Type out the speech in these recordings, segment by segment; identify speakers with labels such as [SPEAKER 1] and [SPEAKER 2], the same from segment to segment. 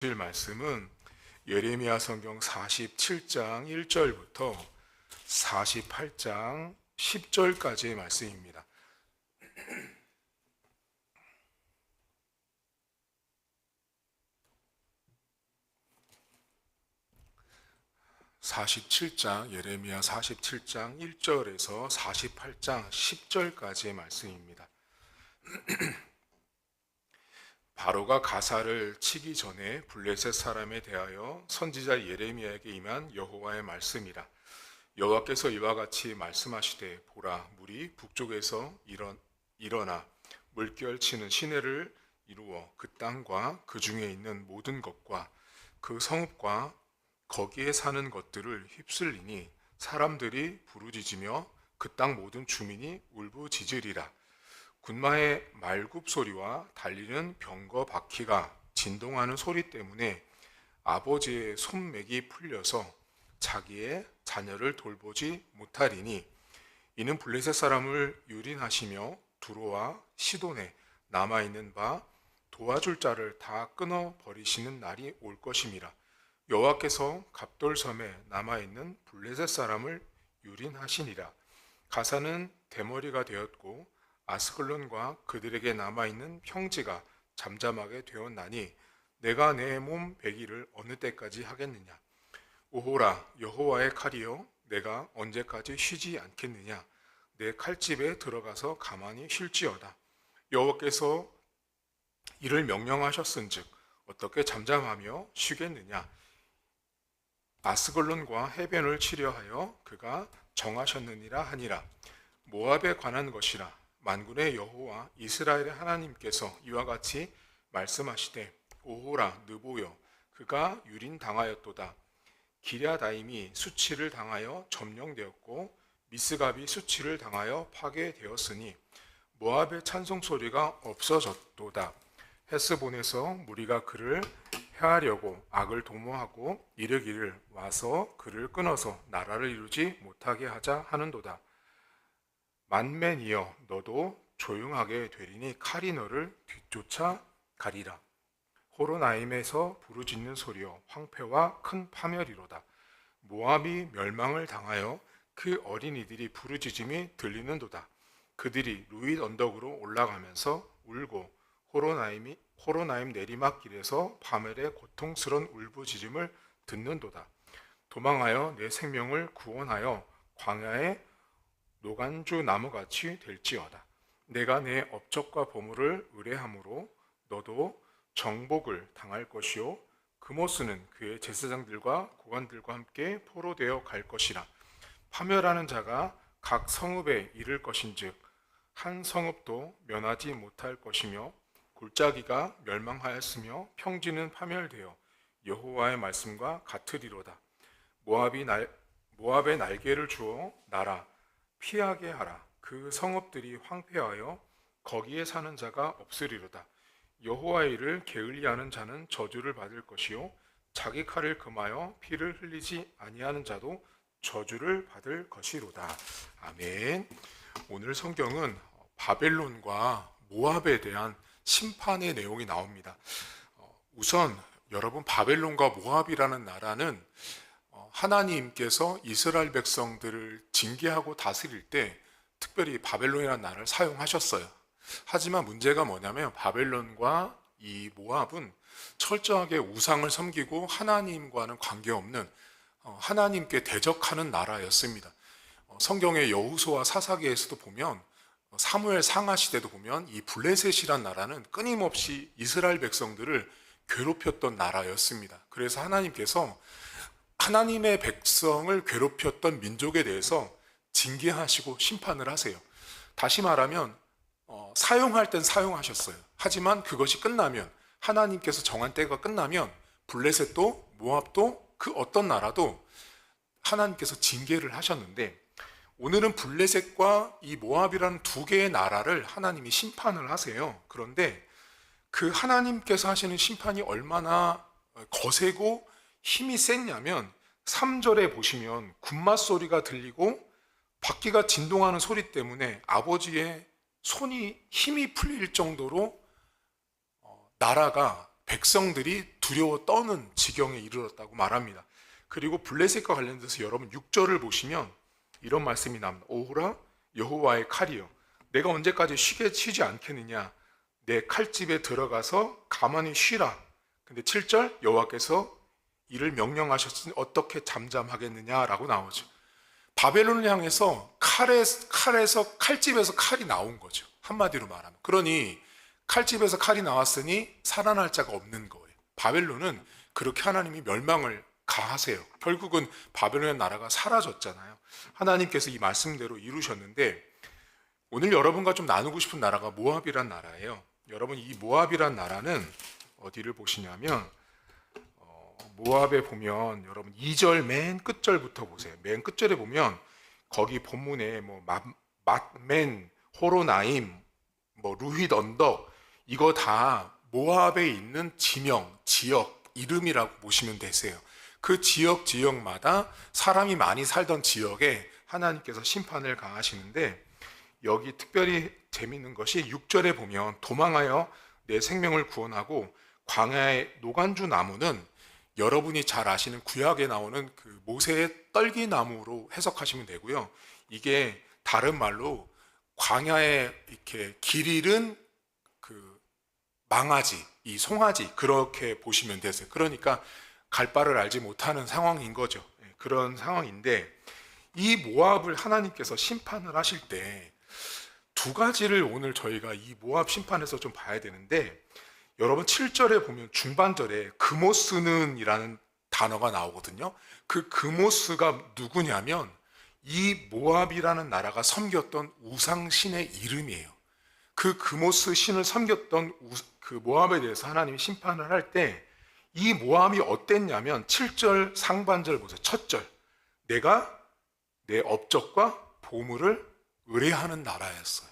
[SPEAKER 1] 주실 말씀은 예레미야 성경 47장 1절부터 48장 10절까지의 말씀입니다. 47장 예레미야 47장 1절에서 48장 10절까지의 말씀입니다. 바로가 가사를 치기 전에 블레셋 사람에 대하여 선지자 예레미야에게 임한 여호와의 말씀이라. 여호와께서 이와 같이 말씀하시되, 보라, 물이 북쪽에서 일어나 물결치는 시내를 이루어 그 땅과 그 중에 있는 모든 것과 그 성읍과 거기에 사는 것들을 휩쓸리니 사람들이 부르짖으며 그 땅 모든 주민이 울부짖으리라. 군마의 말굽 소리와 달리는 병거 바퀴가 진동하는 소리 때문에 아버지의 손맥이 풀려서 자기의 자녀를 돌보지 못하리니, 이는 블레셋 사람을 유린하시며 두로와 시돈에 남아있는 바 도와줄 자를 다 끊어 버리시는 날이 올 것임이라. 여호와께서 갑돌섬에 남아있는 블레셋 사람을 유린하시니라. 가사는 대머리가 되었고 아스글론과 그들에게 남아있는 평지가 잠잠하게 되었나니 내가 내 몸 배기를 어느 때까지 하겠느냐. 오호라, 여호와의 칼이여, 내가 언제까지 쉬지 않겠느냐. 내 칼집에 들어가서 가만히 쉴지어다. 여호와께서 이를 명령하셨은즉 어떻게 잠잠하며 쉬겠느냐. 아스글론과 해변을 치려하여 그가 정하셨느니라 하니라. 모압에 관한 것이라. 만군의 여호와 이스라엘의 하나님께서 이와 같이 말씀하시되, 오호라, 느보여, 그가 유린당하였도다. 기랴다임이 수치를 당하여 점령되었고 미스갑이 수치를 당하여 파괴되었으니 모압의 찬송 소리가 없어졌도다. 헤스본에서 무리가 그를 해하려고 악을 도모하고 이르기를, 와서 그를 끊어서 나라를 이루지 못하게 하자 하는도다. 만맨이여, 너도 조용하게 되리니 칼이 너를 뒤쫓아 가리라. 호로나임에서 부르짖는 소리여, 황폐와 큰 파멸이로다. 모압이 멸망을 당하여 그 어린이들이 부르짖음이 들리는도다. 그들이 루잇 언덕으로 올라가면서 울고 호로나임 내리막길에서 파멸의 고통스러운 울부짖음을 듣는도다. 도망하여 내 생명을 구원하여 광야의 노간주 나무같이 될지어다. 내가 내 업적과 보물을 의뢰함으로 너도 정복을 당할 것이요, 그모스는 그의 제사장들과 고관들과 함께 포로되어 갈 것이라. 파멸하는 자가 각 성읍에 이를 것인즉 한 성읍도 면하지 못할 것이며, 골짜기가 멸망하였으며 평지는 파멸되어 여호와의 말씀과 같으리로다. 모압의 날개를 주어 나라 피하게 하라. 그 성읍들이 황폐하여 거기에 사는 자가 없으리로다. 여호와의 일을 게을리하는 자는 저주를 받을 것이요, 자기 칼을 금하여 피를 흘리지 아니하는 자도 저주를 받을 것이로다. 아멘. 오늘 성경은 바벨론과 모압에 대한 심판의 내용이 나옵니다. 우선 여러분, 바벨론과 모압이라는 나라는 하나님께서 이스라엘 백성들을 징계하고 다스릴 때 특별히 바벨론이라는 나라를 사용하셨어요. 하지만 문제가 뭐냐면 바벨론과 이 모압은 철저하게 우상을 섬기고 하나님과는 관계없는 하나님께 대적하는 나라였습니다. 성경의 여호수아 사사기에서도 보면, 사무엘 상하 시대도 보면 이 블레셋이란 나라는 끊임없이 이스라엘 백성들을 괴롭혔던 나라였습니다. 그래서 하나님께서 하나님의 백성을 괴롭혔던 민족에 대해서 징계하시고 심판을 하세요. 다시 말하면 사용할 땐 사용하셨어요. 하지만 그것이 끝나면, 하나님께서 정한 때가 끝나면 블레셋도 모압도 그 어떤 나라도 하나님께서 징계를 하셨는데, 오늘은 블레셋과 이 모압이라는 두 개의 나라를 하나님이 심판을 하세요. 그런데 그 하나님께서 하시는 심판이 얼마나 거세고 힘이 셌냐면, 3절에 보시면 군마 소리가 들리고 바퀴가 진동하는 소리 때문에 아버지의 손이 힘이 풀릴 정도로 나라가 백성들이 두려워 떠는 지경에 이르렀다고 말합니다. 그리고 블레셋과 관련돼서 여러분 6절을 보시면 이런 말씀이 나옵니다. 오호라 여호와의 칼이여, 내가 언제까지 쉬지 않겠느냐, 내 칼집에 들어가서 가만히 쉬라. 근데 7절 여호와께서 이를 명령하셨으니 어떻게 잠잠하겠느냐라고 나오죠. 바벨론을 향해서 칼집에서 칼이 나온 거죠. 한마디로 말하면. 그러니 칼집에서 칼이 나왔으니 살아날 자가 없는 거예요. 바벨론은 그렇게 하나님이 멸망을 가하세요. 결국은 바벨론의 나라가 사라졌잖아요. 하나님께서 이 말씀대로 이루셨는데, 오늘 여러분과 좀 나누고 싶은 나라가 모압이란 나라예요. 여러분, 이 모압이란 나라는 어디를 보시냐면 모압에 보면 여러분 2절 맨 끝절부터 보세요. 맨 끝절에 보면 거기 본문에 뭐 맛멘, 호로나임, 뭐 루힛 언덕, 이거 다 모압에 있는 지명, 지역, 이름이라고 보시면 되세요. 그 지역마다 사람이 많이 살던 지역에 하나님께서 심판을 가하시는데, 여기 특별히 재미있는 것이 6절에 보면 도망하여 내 생명을 구원하고 광야의 노간주 나무는 여러분이 잘 아시는 구약에 나오는 그 모세의 떨기나무로 해석하시면 되고요. 이게 다른 말로 광야에 이렇게 길 잃은 그 망아지, 이 송아지, 그렇게 보시면 되세요. 그러니까 갈 바를 알지 못하는 상황인 거죠. 그런 상황인데, 이 모압을 하나님께서 심판을 하실 때 두 가지를 오늘 저희가 이 모압 심판에서 좀 봐야 되는데, 여러분 7절에 보면 중반절에 그모스는 이라는 단어가 나오거든요. 그 그모스가 누구냐면 이 모압이라는 나라가 섬겼던 우상신의 이름이에요. 그 그모스 신을 섬겼던 그 모압에 대해서 하나님이 심판을 할 때 이 모압이 어땠냐면 7절 상반절 보세요. 첫 절, 내가 내 업적과 보물을 의뢰하는 나라였어요.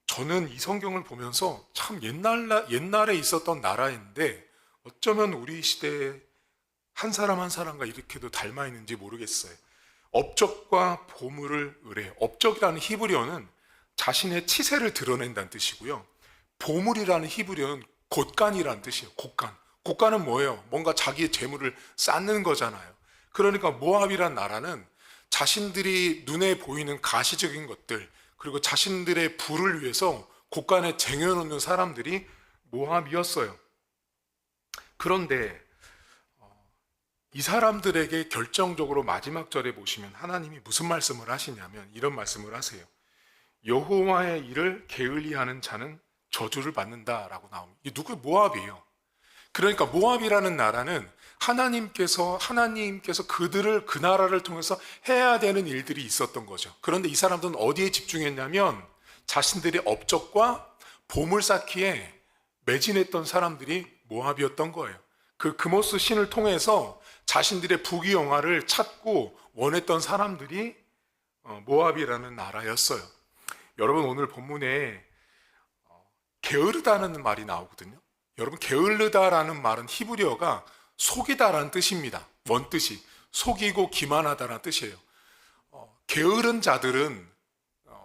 [SPEAKER 1] 저는 이 성경을 보면서 참 옛날에 있었던 나라인데 어쩌면 우리 시대에 한 사람 한 사람과 이렇게도 닮아 있는지 모르겠어요. 업적과 보물을 의뢰해요. 업적이라는 히브리어는 자신의 치세를 드러낸다는 뜻이고요. 보물이라는 히브리어는 곳간이라는 뜻이에요. 곳간. 곳간은 뭐예요? 뭔가 자기의 재물을 쌓는 거잖아요. 그러니까 모압이란 나라는 자신들이 눈에 보이는 가시적인 것들, 그리고 자신들의 부를 위해서 곳간에 쟁여놓는 사람들이 모압이었어요. 그런데 이 사람들에게 결정적으로 마지막 절에 보시면 하나님이 무슨 말씀을 하시냐면 이런 말씀을 하세요. 여호와의 일을 게을리하는 자는 저주를 받는다라고 나옵니다. 이게 누구? 모압이에요. 그러니까 모압이라는 나라는 하나님께서 그들을, 그 나라를 통해서 해야 되는 일들이 있었던 거죠. 그런데 이 사람들은 어디에 집중했냐면 자신들의 업적과 보물 쌓기에 매진했던 사람들이 모압이었던 거예요. 그 그모스 신을 통해서 자신들의 부귀영화를 찾고 원했던 사람들이 모압이라는 나라였어요. 여러분, 오늘 본문에 게으르다는 말이 나오거든요. 여러분, 게을르다라는 말은 히브리어가 속이다라는 뜻입니다. 원뜻이 속이고 기만하다라는 뜻이에요. 게으른 자들은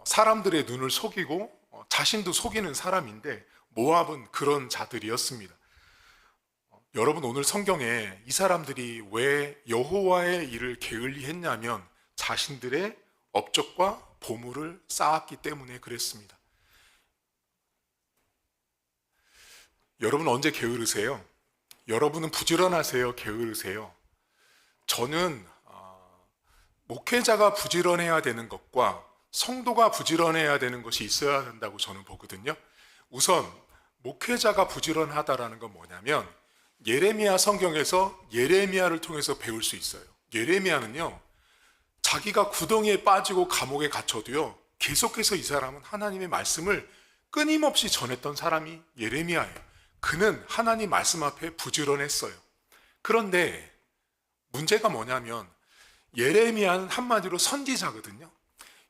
[SPEAKER 1] 사람들의 눈을 속이고 자신도 속이는 사람인데 모압은 그런 자들이었습니다. 여러분, 오늘 성경에 이 사람들이 왜 여호와의 일을 게을리 했냐면 자신들의 업적과 보물을 쌓았기 때문에 그랬습니다. 여러분, 언제 게으르세요? 여러분은 부지런하세요? 게으르세요? 저는 목회자가 부지런해야 되는 것과 성도가 부지런해야 되는 것이 있어야 된다고 저는 보거든요. 우선 목회자가 부지런하다라는 건 뭐냐면 예레미야 성경에서 예레미야를 통해서 배울 수 있어요. 예레미야는요, 자기가 구덩이에 빠지고 감옥에 갇혀도요, 계속해서 이 사람은 하나님의 말씀을 끊임없이 전했던 사람이 예레미야예요. 그는 하나님 말씀 앞에 부지런했어요. 그런데 문제가 뭐냐면 예레미야는 한마디로 선지자거든요.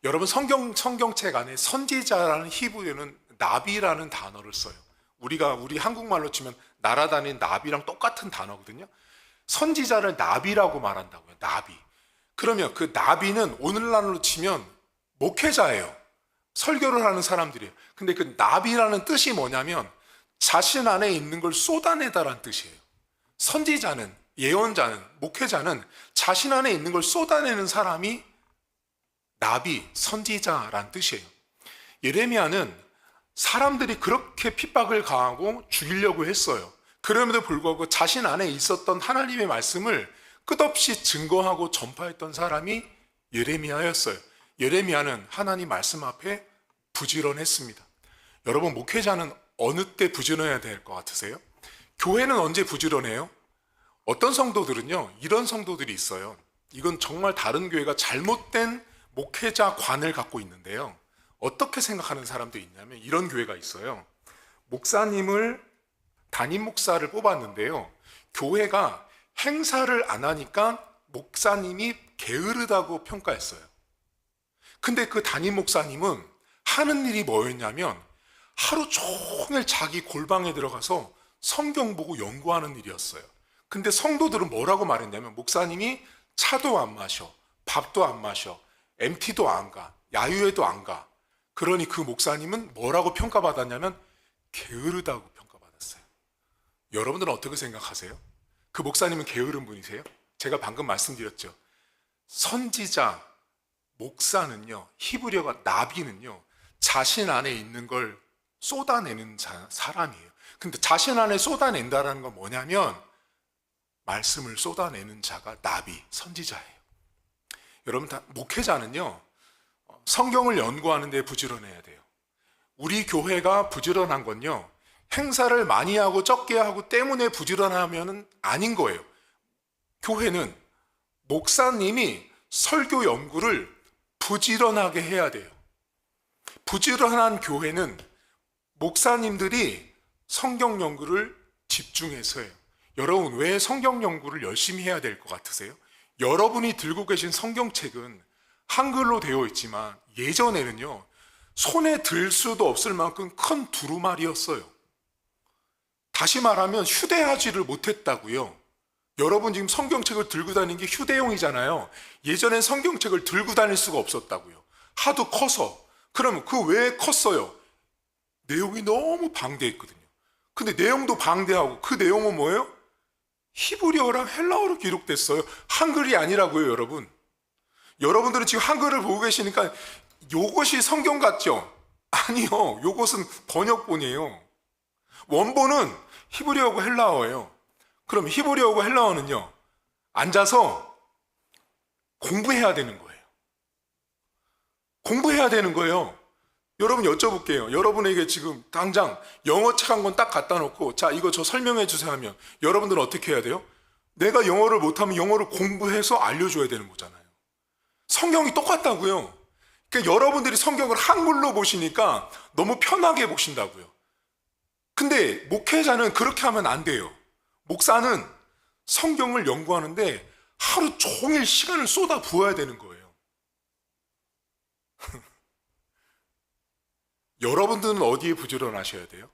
[SPEAKER 1] 여러분, 성경책 안에 선지자라는 히브리어는 나비라는 단어를 써요. 우리 한국말로 치면 날아다니는 나비랑 똑같은 단어거든요. 선지자를 나비라고 말한다고요. 나비. 그러면 그 나비는 오늘날로 치면 목회자예요. 설교를 하는 사람들이에요. 근데 그 나비라는 뜻이 뭐냐면 자신 안에 있는 걸 쏟아내다란 뜻이에요. 선지자는, 예언자는, 목회자는 자신 안에 있는 걸 쏟아내는 사람이 나비, 선지자란 뜻이에요. 예레미야는 사람들이 그렇게 핍박을 가하고 죽이려고 했어요. 그럼에도 불구하고 자신 안에 있었던 하나님의 말씀을 끝없이 증거하고 전파했던 사람이 예레미야였어요. 예레미야는 하나님 말씀 앞에 부지런했습니다. 여러분, 목회자는 어느 때 부지런해야 될 것 같으세요? 교회는 언제 부지런해요? 어떤 성도들은요, 이런 성도들이 있어요. 이건 정말 다른 교회가 잘못된 목회자관을 갖고 있는데요. 어떻게 생각하는 사람도 있냐면 이런 교회가 있어요. 목사님을, 담임 목사를 뽑았는데요. 교회가 행사를 안 하니까 목사님이 게으르다고 평가했어요. 근데 그 담임 목사님은 하는 일이 뭐였냐면 하루 종일 자기 골방에 들어가서 성경 보고 연구하는 일이었어요. 근데 성도들은 뭐라고 말했냐면 목사님이 차도 안 마셔, 밥도 안 마셔, MT도 안 가, 야유회도 안 가. 그러니 그 목사님은 뭐라고 평가받았냐면 게으르다고 평가받았어요. 여러분들은 어떻게 생각하세요? 그 목사님은 게으른 분이세요? 제가 방금 말씀드렸죠. 선지자, 목사는요, 히브리어가 나비는요, 자신 안에 있는 걸 쏟아내는 사람이에요. 근데 자신 안에 쏟아낸다는 건 뭐냐면 말씀을 쏟아내는 자가 나비, 선지자예요. 여러분, 목회자는요, 성경을 연구하는 데 부지런해야 돼요. 우리 교회가 부지런한 건요, 행사를 많이 하고 적게 하고 때문에 부지런하면은 아닌 거예요. 교회는 목사님이 설교 연구를 부지런하게 해야 돼요. 부지런한 교회는 목사님들이 성경 연구를 집중해서 해요. 여러분, 왜 성경 연구를 열심히 해야 될 것 같으세요? 여러분이 들고 계신 성경책은 한글로 되어 있지만 예전에는요, 손에 들 수도 없을 만큼 큰 두루마리였어요. 다시 말하면 휴대하지를 못했다고요. 여러분 지금 성경책을 들고 다니는 게 휴대용이잖아요. 예전엔 성경책을 들고 다닐 수가 없었다고요. 하도 커서. 그러면 그 왜 컸어요? 내용이 너무 방대했거든요. 근데 내용도 방대하고 그 내용은 뭐예요? 히브리어랑 헬라어로 기록됐어요. 한글이 아니라고요, 여러분. 여러분들은 지금 한글을 보고 계시니까 요것이 성경 같죠? 아니요. 요것은 번역본이에요. 원본은 히브리어고 헬라어예요. 그럼 히브리어고 헬라어는요, 앉아서 공부해야 되는 거예요. 공부해야 되는 거예요. 여러분 여쭤볼게요. 여러분에게 지금 당장 영어 책 한 권 딱 갖다 놓고 자, 이거 저 설명해 주세요 하면 여러분들은 어떻게 해야 돼요? 내가 영어를 못하면 영어를 공부해서 알려줘야 되는 거잖아요. 성경이 똑같다고요. 그러니까 여러분들이 성경을 한글로 보시니까 너무 편하게 보신다고요. 근데 목회자는 그렇게 하면 안 돼요. 목사는 성경을 연구하는데 하루 종일 시간을 쏟아 부어야 되는 거예요. 여러분들은 어디에 부지런하셔야 돼요?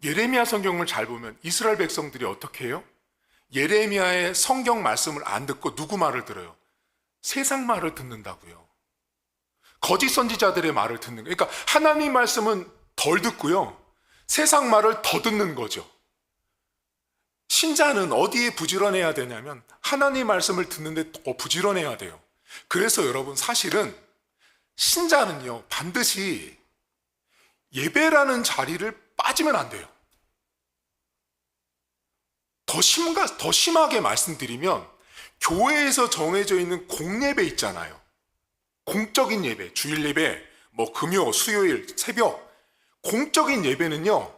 [SPEAKER 1] 예레미야 성경을 잘 보면 이스라엘 백성들이 어떻게 해요? 예레미야의 성경 말씀을 안 듣고 누구 말을 들어요? 세상 말을 듣는다고요. 거짓 선지자들의 말을 듣는 거예요. 그러니까 하나님 말씀은 덜 듣고요, 세상 말을 더 듣는 거죠. 신자는 어디에 부지런해야 되냐면 하나님 말씀을 듣는데 더 부지런해야 돼요. 그래서 여러분, 사실은 신자는요, 반드시 예배라는 자리를 빠지면 안 돼요. 더 심하게 말씀드리면 교회에서 정해져 있는 공예배 있잖아요. 공적인 예배, 주일 예배, 뭐 금요, 수요일, 새벽. 공적인 예배는요,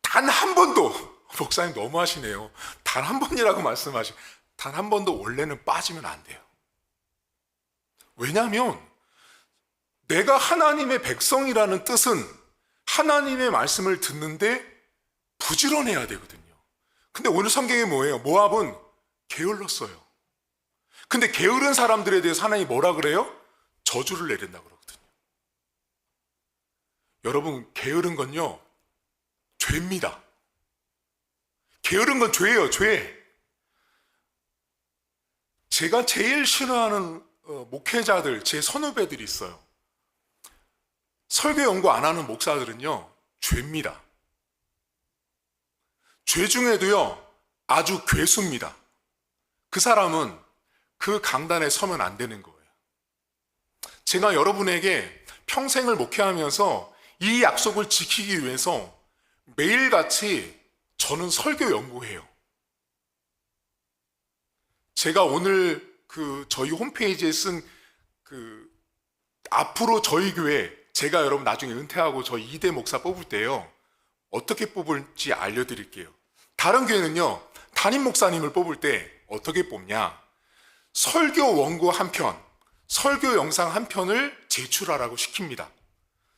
[SPEAKER 1] 단 한 번도, 목사님 너무 하시네요. 단 한 번이라고 말씀하시, 단 한 번도 원래는 빠지면 안 돼요. 왜냐하면 내가 하나님의 백성이라는 뜻은 하나님의 말씀을 듣는데 부지런해야 되거든요. 근데 오늘 성경에 뭐예요? 모압은 게을렀어요. 근데 게으른 사람들에 대해서 하나님이 뭐라 그래요? 저주를 내린다고 그러거든요. 여러분, 게으른 건요, 죄입니다. 게으른 건 죄예요, 죄. 제가 제일 싫어하는 목회자들, 제 선후배들이 있어요.
[SPEAKER 2] 설교 연구 안 하는 목사들은요, 죄입니다. 죄 중에도요, 아주 괴수입니다. 그 사람은 그 강단에 서면 안 되는 거예요. 제가 여러분에게 평생을 목회하면서 이 약속을 지키기 위해서 매일같이 저는 설교 연구해요. 제가 오늘 저희 홈페이지에 쓴 앞으로 저희 교회, 제가 여러분 나중에 은퇴하고 저희 2대 목사 뽑을 때요, 어떻게 뽑을지 알려드릴게요. 다른 교회는요, 담임 목사님을 뽑을 때 어떻게 뽑냐? 설교 원고 한 편, 설교 영상 한 편을 제출하라고 시킵니다.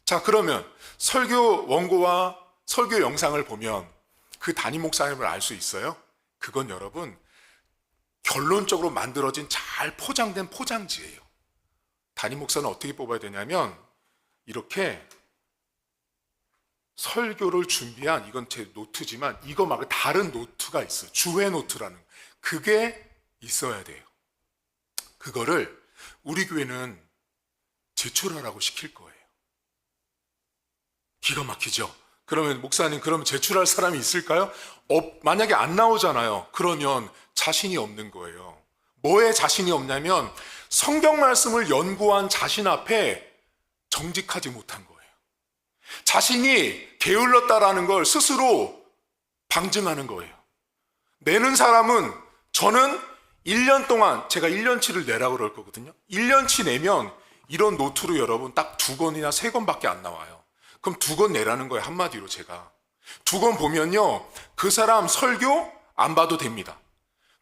[SPEAKER 2] 자, 그러면 설교 원고와 설교 영상을 보면 그 담임 목사님을 알 수 있어요? 그건 여러분, 결론적으로 만들어진 잘 포장된 포장지예요. 담임 목사는 어떻게 뽑아야 되냐면, 이렇게 설교를 준비한, 이건 제 노트지만 이거 말고 다른 노트가 있어요. 주회 노트라는, 그게 있어야 돼요. 그거를 우리 교회는 제출하라고 시킬 거예요. 기가 막히죠? 그러면 목사님, 그러면 제출할 사람이 있을까요? 만약에 안 나오잖아요. 그러면 자신이 없는 거예요. 뭐에 자신이 없냐면 성경 말씀을 연구한 자신 앞에 정직하지 못한 거예요. 자신이 게을렀다라는 걸 스스로 방증하는 거예요. 내는 사람은, 저는 1년 동안 제가 1년치를 내라고 그럴 거거든요. 1년치 내면 이런 노트로 여러분 딱 2권이나 3권밖에 안 나와요. 그럼 2권 내라는 거예요. 한마디로 제가 2권 보면요, 그 사람 설교 안 봐도 됩니다.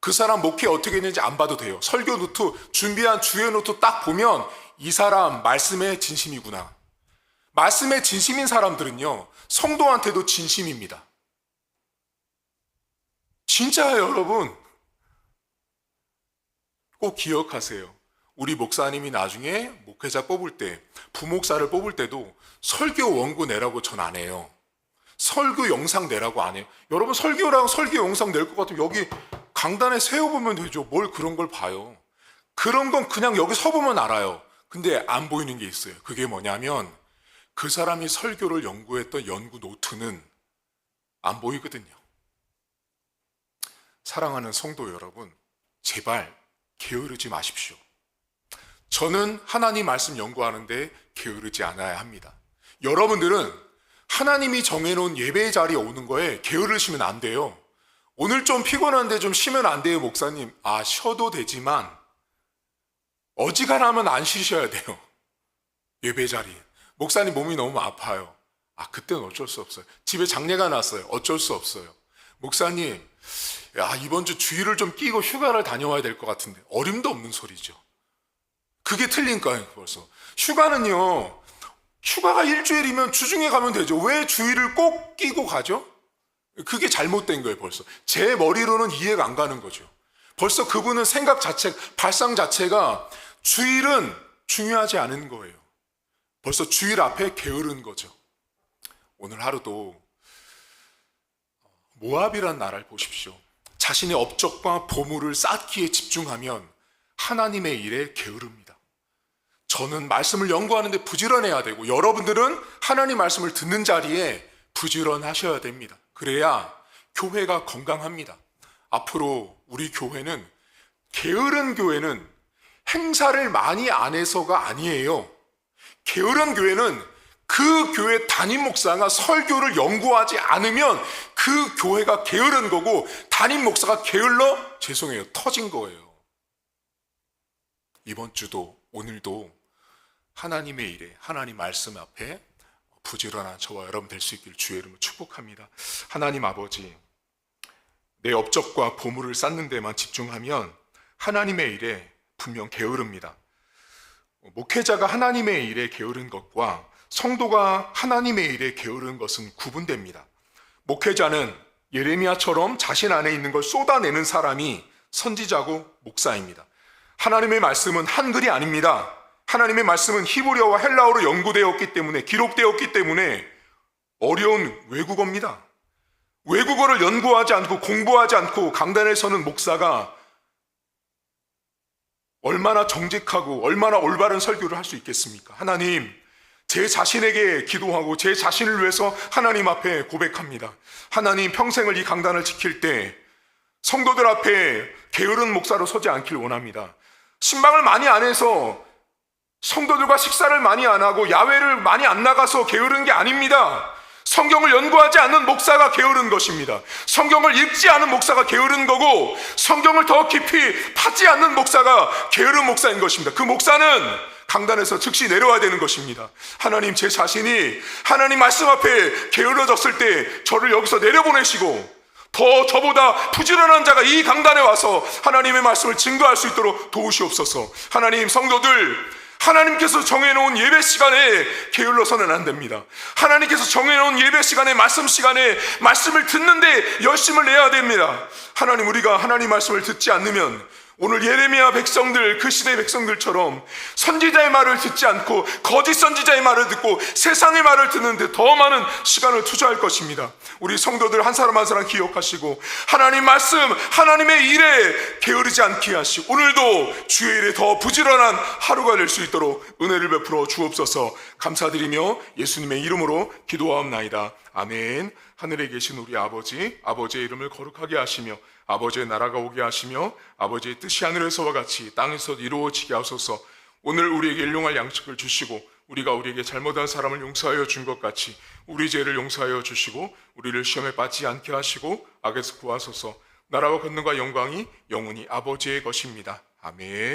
[SPEAKER 2] 그 사람 목회 어떻게 했는지 안 봐도 돼요. 설교 노트, 준비한 주요 노트 딱 보면 이 사람 말씀에 진심이구나. 말씀에 진심인 사람들은요, 성도한테도 진심입니다. 진짜예요, 여러분. 꼭 기억하세요. 우리 목사님이 나중에 목회자 뽑을 때, 부목사를 뽑을 때도 설교 원고 내라고 전 안 해요. 설교 영상 내라고 안 해요. 여러분, 설교랑 설교 영상 낼 것 같으면 여기 강단에 세워보면 되죠. 뭘 그런 걸 봐요. 그런 건 그냥 여기 서보면 알아요. 근데 안 보이는 게 있어요. 그게 뭐냐면 그 사람이 설교를 연구했던 연구 노트는 안 보이거든요. 사랑하는 성도 여러분, 제발 게으르지 마십시오. 저는 하나님 말씀 연구하는데 게으르지 않아야 합니다. 여러분들은 하나님이 정해놓은 예배의 자리에 오는 거에 게으르시면 안 돼요. 오늘 좀 피곤한데 좀 쉬면 안 돼요, 목사님. 쉬어도 되지만 어지간하면 안 쉬셔야 돼요. 예배 자리에. 목사님 몸이 너무 아파요. 그때는 어쩔 수 없어요. 집에 장례가 났어요. 어쩔 수 없어요. 목사님, 이번 주 주일을 좀 끼고 휴가를 다녀와야 될 것 같은데. 어림도 없는 소리죠. 그게 틀린 거예요, 벌써. 휴가는요, 휴가가 일주일이면 주중에 가면 되죠. 왜 주일을 꼭 끼고 가죠? 그게 잘못된 거예요, 벌써. 제 머리로는 이해가 안 가는 거죠. 벌써 그분은 생각 자체, 발상 자체가 주일은 중요하지 않은 거예요. 벌써 주일 앞에 게으른 거죠. 오늘 하루도 모압이란 나라를 보십시오. 자신의 업적과 보물을 쌓기에 집중하면 하나님의 일에 게으릅니다. 저는 말씀을 연구하는데 부지런해야 되고, 여러분들은 하나님 말씀을 듣는 자리에 부지런하셔야 됩니다. 그래야 교회가 건강합니다. 앞으로 우리 교회는, 게으른 교회는 행사를 많이 안 해서가 아니에요. 게으른 교회는 그 교회 담임 목사가 설교를 연구하지 않으면 그 교회가 게으른 거고, 담임 목사가 게을러, 죄송해요, 터진 거예요. 이번 주도 오늘도 하나님의 일에, 하나님 말씀 앞에 부지런한 저와 여러분 될 수 있기를 주의 이름으로 축복합니다. 하나님 아버지, 내 업적과 보물을 쌓는 데만 집중하면 하나님의 일에 분명 게으릅니다. 목회자가 하나님의 일에 게으른 것과 성도가 하나님의 일에 게으른 것은 구분됩니다. 목회자는 예레미야처럼 자신 안에 있는 걸 쏟아내는 사람이 선지자고 목사입니다. 하나님의 말씀은 한글이 아닙니다. 하나님의 말씀은 히브리어와 헬라어로 연구되었기 때문에, 기록되었기 때문에 어려운 외국어입니다. 외국어를 연구하지 않고 공부하지 않고 강단에 서는 목사가 얼마나 정직하고 얼마나 올바른 설교를 할 수 있겠습니까? 하나님, 제 자신에게 기도하고 제 자신을 위해서 하나님 앞에 고백합니다. 하나님, 평생을 이 강단을 지킬 때 성도들 앞에 게으른 목사로 서지 않길 원합니다. 신방을 많이 안 해서, 성도들과 식사를 많이 안 하고 야외를 많이 안 나가서 게으른 게 아닙니다. 성경을 연구하지 않는 목사가 게으른 것입니다. 성경을 읽지 않은 목사가 게으른 거고, 성경을 더 깊이 파지 않는 목사가 게으른 목사인 것입니다. 그 목사는 강단에서 즉시 내려와야 되는 것입니다. 하나님, 제 자신이 하나님 말씀 앞에 게을러졌을 때 저를 여기서 내려보내시고, 더 저보다 부지런한 자가 이 강단에 와서 하나님의 말씀을 증거할 수 있도록 도우시옵소서. 하나님, 성도들, 하나님께서 정해놓은 예배 시간에 게을러서는 안 됩니다. 하나님께서 정해놓은 예배 시간에, 말씀 시간에 말씀을 듣는데 열심을 내야 됩니다. 하나님, 우리가 하나님 말씀을 듣지 않으면 오늘 예레미야 백성들, 그 시대의 백성들처럼 선지자의 말을 듣지 않고 거짓 선지자의 말을 듣고 세상의 말을 듣는데 더 많은 시간을 투자할 것입니다. 우리 성도들 한 사람 한 사람 기억하시고, 하나님 말씀, 하나님의 일에 게으르지 않게 하시고, 오늘도 주의 일에 더 부지런한 하루가 될 수 있도록 은혜를 베풀어 주옵소서. 감사드리며 예수님의 이름으로 기도하옵나이다. 아멘. 하늘에 계신 우리 아버지, 아버지의 이름을 거룩하게 하시며 아버지의 나라가 오게 하시며 아버지의 뜻이 하늘에서와 같이 땅에서 이루어지게 하소서. 오늘 우리에게 일용할 양식을 주시고, 우리가 우리에게 잘못한 사람을 용서하여 준 것 같이 우리 죄를 용서하여 주시고, 우리를 시험에 빠지지 않게 하시고 악에서 구하소서. 나라와 권능과 영광이 영원히 아버지의 것입니다. 아멘.